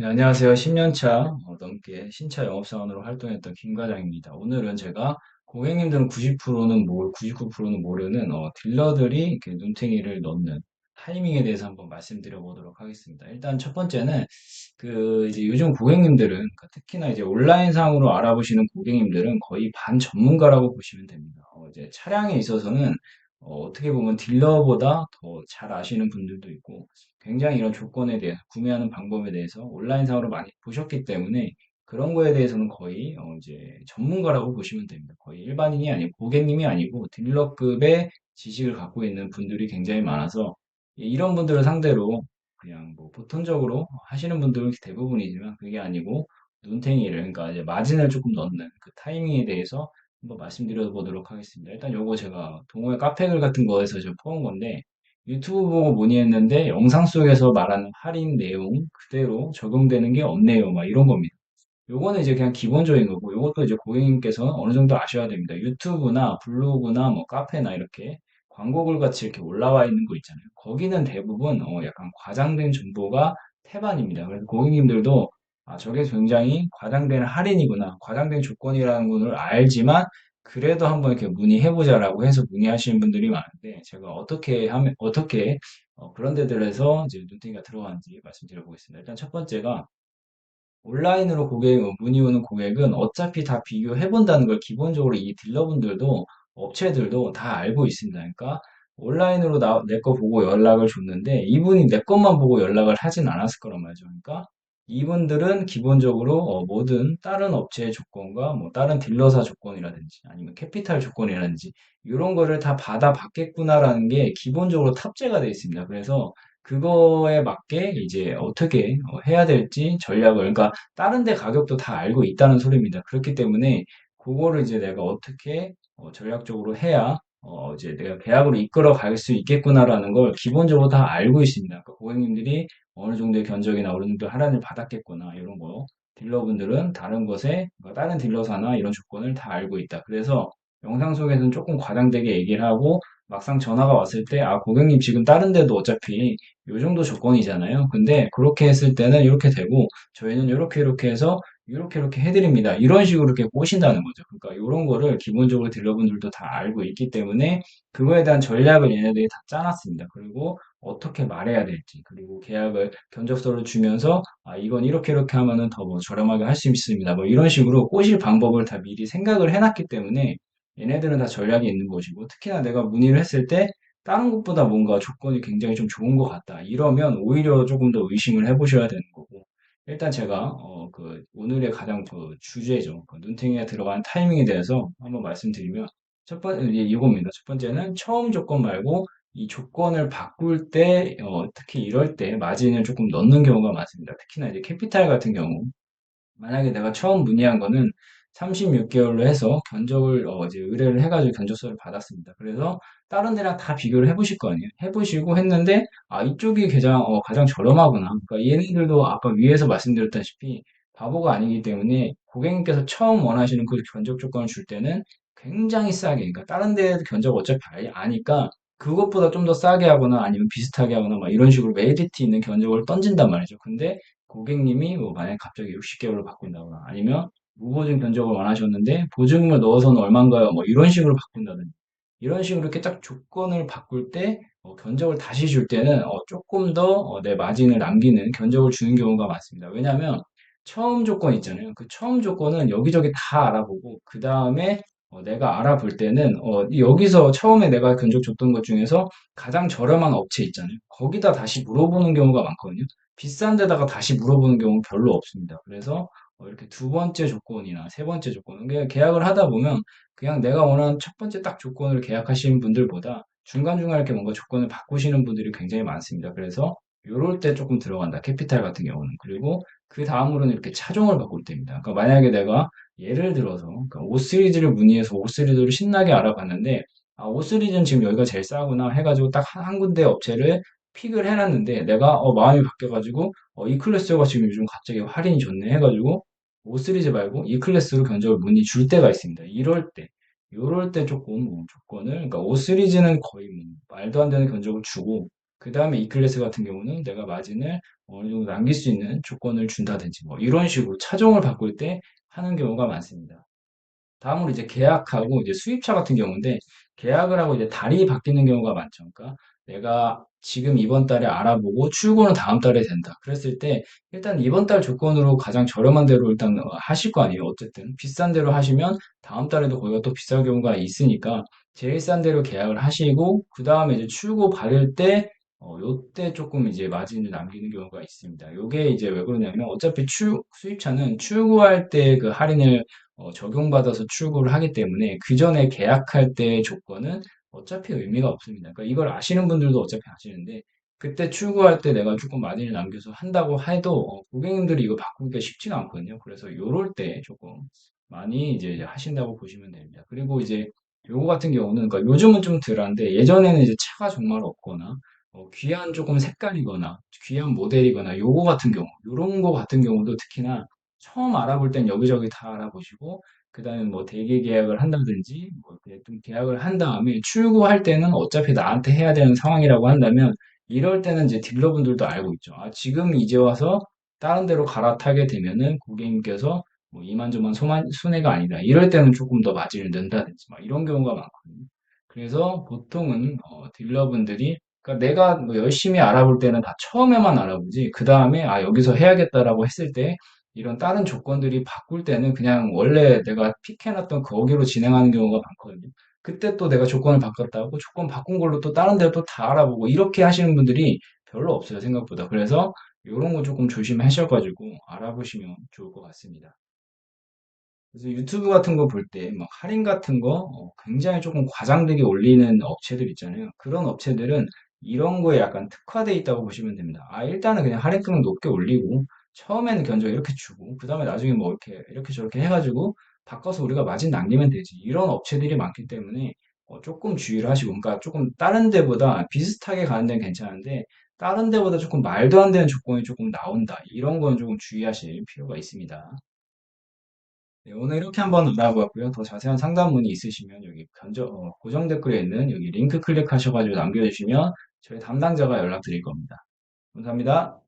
네, 안녕하세요. 10년차 넘게 신차 영업사원으로 활동했던 김 과장입니다. 오늘은 제가 고객님들은 90%는 99%는 모르는 딜러들이 이렇게 눈탱이를 넣는 타이밍에 대해서 한번 말씀드려 보도록 하겠습니다. 일단 첫 번째는 이제 요즘 고객님들은 그러니까 특히나 이제 온라인상으로 알아보시는 고객님들은 거의 반전문가라고 보시면 됩니다. 이제 차량에 있어서는 어떻게 보면 딜러보다 더 잘 아시는 분들도 있고 굉장히 이런 조건에 대해서 구매하는 방법에 대해서 온라인상으로 많이 보셨기 때문에 그런 거에 대해서는 거의 이제 전문가라고 보시면 됩니다. 거의 일반인이 아니고 고객님이 아니고 딜러급의 지식을 갖고 있는 분들이 굉장히 많아서 이런 분들을 상대로 그냥 뭐 보통적으로 하시는 분들은 대부분이지만 그게 아니고 눈탱이를 그러니까 이제 마진을 조금 넣는 그 타이밍에 대해서 한번 말씀드려 보도록 하겠습니다. 일단 요거 제가 동호회 카페글 같은 거에서 저 퍼온 건데 유튜브 보고 문의했는데 영상 속에서 말하는 할인 내용 그대로 적용되는 게 없네요. 막 이런 겁니다. 요거는 이제 그냥 기본적인 거고, 요것도 이제 고객님께서는 어느 정도 아셔야 됩니다. 유튜브나 블로그나 뭐 카페나 이렇게 광고글 같이 이렇게 올라와 있는 거 있잖아요. 거기는 대부분 약간 과장된 정보가 태반입니다. 그래서 고객님들도 아, 저게 굉장히 과장된 할인이구나, 과장된 조건이라는 걸 알지만 그래도 한번 이렇게 문의해보자라고 해서 문의하시는 분들이 많은데 제가 어떻게 하면 어떻게 그런 데들에서 이제 눈탱이가 들어가는지 말씀드려 보겠습니다. 일단 첫 번째가 온라인으로 문의 오는 고객은 어차피 다 비교해 본다는 걸 기본적으로 이 딜러분들도 업체들도 다 알고 있습니다. 그러니까 온라인으로 내 거 보고 연락을 줬는데 이분이 내 것만 보고 연락을 하진 않았을 거란 말이죠. 그러니까 이분들은 기본적으로 모든 다른 업체의 조건과 뭐 다른 딜러사 조건이라든지 아니면 캐피탈 조건이라든지 이런 거를 다 받아봤겠구나라는 게 기본적으로 탑재가 되어 있습니다. 그래서 그거에 맞게 이제 어떻게 해야 될지 전략을, 그러니까 다른 데 가격도 다 알고 있다는 소리입니다. 그렇기 때문에 그거를 이제 내가 어떻게 전략적으로 해야 이제 내가 계약으로 이끌어 갈 수 있겠구나라는 걸 기본적으로 다 알고 있습니다. 그러니까 고객님들이 어느 정도의 견적이나 어느 정도 할인을 받았겠구나 이런 거 딜러분들은 다른 것에 그러니까 다른 딜러사나 이런 조건을 다 알고 있다. 그래서 영상 속에서는 조금 과장되게 얘기를 하고 막상 전화가 왔을 때, 아, 고객님 지금 다른 데도 어차피 요 정도 조건이잖아요. 근데 그렇게 했을 때는 이렇게 되고 저희는 이렇게 해서 이렇게 해드립니다. 이런 식으로 이렇게 꼬신다는 거죠. 그러니까 이런 거를 기본적으로 딜러분들도 다 알고 있기 때문에 그거에 대한 전략을 얘네들이 다 짜놨습니다. 그리고 어떻게 말해야 될지, 그리고 계약을 견적서를 주면서 아, 이건 이렇게 하면은 더 뭐 저렴하게 할 수 있습니다. 뭐 이런 식으로 꼬실 방법을 다 미리 생각을 해놨기 때문에 얘네들은 다 전략이 있는 것이고 특히나 내가 문의를 했을 때 다른 것보다 뭔가 조건이 굉장히 좀 좋은 것 같다. 이러면 오히려 조금 더 의심을 해보셔야 되는 거고. 일단 제가, 오늘의 가장 그 주제죠. 그 눈탱이에 들어가는 타이밍에 대해서 한번 말씀드리면, 이겁니다. 첫 번째는 처음 조건 말고 이 조건을 바꿀 때, 특히 이럴 때 마진을 조금 넣는 경우가 많습니다. 특히나 이제 캐피탈 같은 경우. 만약에 내가 처음 문의한 거는 36개월로 해서 견적을 이제 의뢰를 해가지고 견적서를 받았습니다. 그래서 다른 데랑 다 비교를 해보실 거 아니에요. 해보시고 했는데 아 이쪽이 가장 저렴하구나. 그러니까 얘네들도 아까 위에서 말씀드렸다시피 바보가 아니기 때문에 고객님께서 처음 원하시는 그 견적 조건을 줄 때는 굉장히 싸게, 그러니까 다른 데 견적 어차피 아니까 그것보다 좀 더 싸게 하거나 아니면 비슷하게 하거나 막 이런 식으로 메리트 있는 견적을 던진단 말이죠. 근데 고객님이 뭐 만약에 갑자기 60개월로 바꾼다거나 아니면 무보증 견적을 원하셨는데 보증금을 넣어서는 얼마인가요? 뭐 이런 식으로 바꾼다든지 이런 식으로 이렇게 딱 조건을 바꿀 때 견적을 다시 줄 때는 조금 더 내 마진을 남기는 견적을 주는 경우가 많습니다. 왜냐하면 처음 조건 있잖아요. 그 처음 조건은 여기저기 다 알아보고 그 다음에 내가 알아볼 때는 여기서 처음에 내가 견적 줬던 것 중에서 가장 저렴한 업체 있잖아요. 거기다 다시 물어보는 경우가 많거든요. 비싼 데다가 다시 물어보는 경우는 별로 없습니다. 그래서 이렇게 두 번째 조건이나 세 번째 조건은 그냥 계약을 하다 보면 그냥 내가 원하는 첫 번째 딱 조건을 계약하시는 분들보다 중간중간 이렇게 뭔가 조건을 바꾸시는 분들이 굉장히 많습니다. 그래서 요럴 때 조금 들어간다. 캐피탈 같은 경우는. 그리고 그 다음으로는 이렇게 차종을 바꿀 때입니다. 그러니까 만약에 내가 예를 들어서 그러니까 5 시리즈를 문의해서 5 시리즈를 신나게 알아봤는데 아, 5 시리즈는 지금 여기가 제일 싸구나 해가지고 딱 한 군데 업체를 픽을 해놨는데 내가 마음이 바뀌어가지고 이 클래스가 지금 요즘 갑자기 할인이 좋네 해가지고 5 시리즈 말고 이 클래스로 견적을 문의 줄 때가 있습니다. 이럴 때 요럴 때 조금 조건을 그러니까 5 시리즈는 거의 뭐 말도 안 되는 견적을 주고 그 다음에 E클래스 같은 경우는 내가 마진을 어느 정도 남길 수 있는 조건을 준다든지 뭐 이런 식으로 차종을 바꿀 때 하는 경우가 많습니다. 다음으로 이제 계약하고 이제 수입차 같은 경우인데 계약을 하고 이제 달이 바뀌는 경우가 많죠. 그러니까 내가 지금 이번 달에 알아보고 출고는 다음 달에 된다. 그랬을 때 일단 이번 달 조건으로 가장 저렴한 대로 일단 하실 거 아니에요. 어쨌든 비싼 대로 하시면 다음 달에도 거기가 또 비쌀 경우가 있으니까 제일 싼 대로 계약을 하시고 그 다음에 이제 출고 받을 때 요때 조금 이제 마진을 남기는 경우가 있습니다. 요게 이제 왜 그러냐면 어차피 수입차는 출고할 때 그 할인을 적용받아서 출고를 하기 때문에 그 전에 계약할 때의 조건은 어차피 의미가 없습니다. 그러니까 이걸 아시는 분들도 어차피 아시는데 그때 출고할 때 내가 조금 마진을 남겨서 한다고 해도 고객님들이 이거 바꾸기가 쉽지가 않거든요. 그래서 요럴 때 조금 많이 이제 하신다고 보시면 됩니다. 그리고 이제 요거 같은 경우는 그러니까 요즘은 좀 덜한데 예전에는 이제 차가 정말 없거나 귀한 조금 색깔이거나 귀한 모델이거나 요거 같은 경우 요런 거 같은 경우도 특히나 처음 알아볼 땐 여기저기 다 알아보시고 그다음에 뭐 대개 계약을 한다든지 뭐 이렇게 좀 계약을 한 다음에 출고할 때는 어차피 나한테 해야 되는 상황이라고 한다면 이럴 때는 이제 딜러분들도 알고 있죠. 아, 지금 이제 와서 다른 데로 갈아타게 되면은 고객님께서 뭐 이만저만 손해가 아니다. 이럴 때는 조금 더 마진을 넣는다든지 막 이런 경우가 많거든요. 그래서 보통은 딜러분들이 그러니까 내가 뭐 열심히 알아볼 때는 다 처음에만 알아보지 그 다음에 아 여기서 해야겠다라고 했을 때 이런 다른 조건들이 바꿀 때는 그냥 원래 내가 픽해놨던 거기로 진행하는 경우가 많거든요. 그때 또 내가 조건을 바꿨다고 조건 바꾼 걸로 또 다른 데로 또 다 알아보고 이렇게 하시는 분들이 별로 없어요, 생각보다. 그래서 이런 거 조금 조심하셔가지고 알아보시면 좋을 것 같습니다. 그래서 유튜브 같은 거 볼 때 막 할인 같은 거 굉장히 조금 과장되게 올리는 업체들 있잖아요. 그런 업체들은 이런 거에 약간 특화돼 있다고 보시면 됩니다. 아, 일단은 그냥 할인 금액 높게 올리고 처음에는 견적 이렇게 주고 그다음에 나중에 뭐 이렇게 저렇게 해가지고 바꿔서 우리가 마진 남기면 되지. 이런 업체들이 많기 때문에 조금 주의를 하시고 그러니까 조금 다른 데보다 비슷하게 가는 데는 괜찮은데 다른 데보다 조금 말도 안 되는 조건이 조금 나온다. 이런 건 조금 주의하실 필요가 있습니다. 네, 오늘 이렇게 한번 알아보았고요. 더 자세한 상담 문의 있으시면 여기 고정 댓글에 있는 여기 링크 클릭하셔가지고 남겨주시면 저희 담당자가 연락드릴 겁니다. 감사합니다.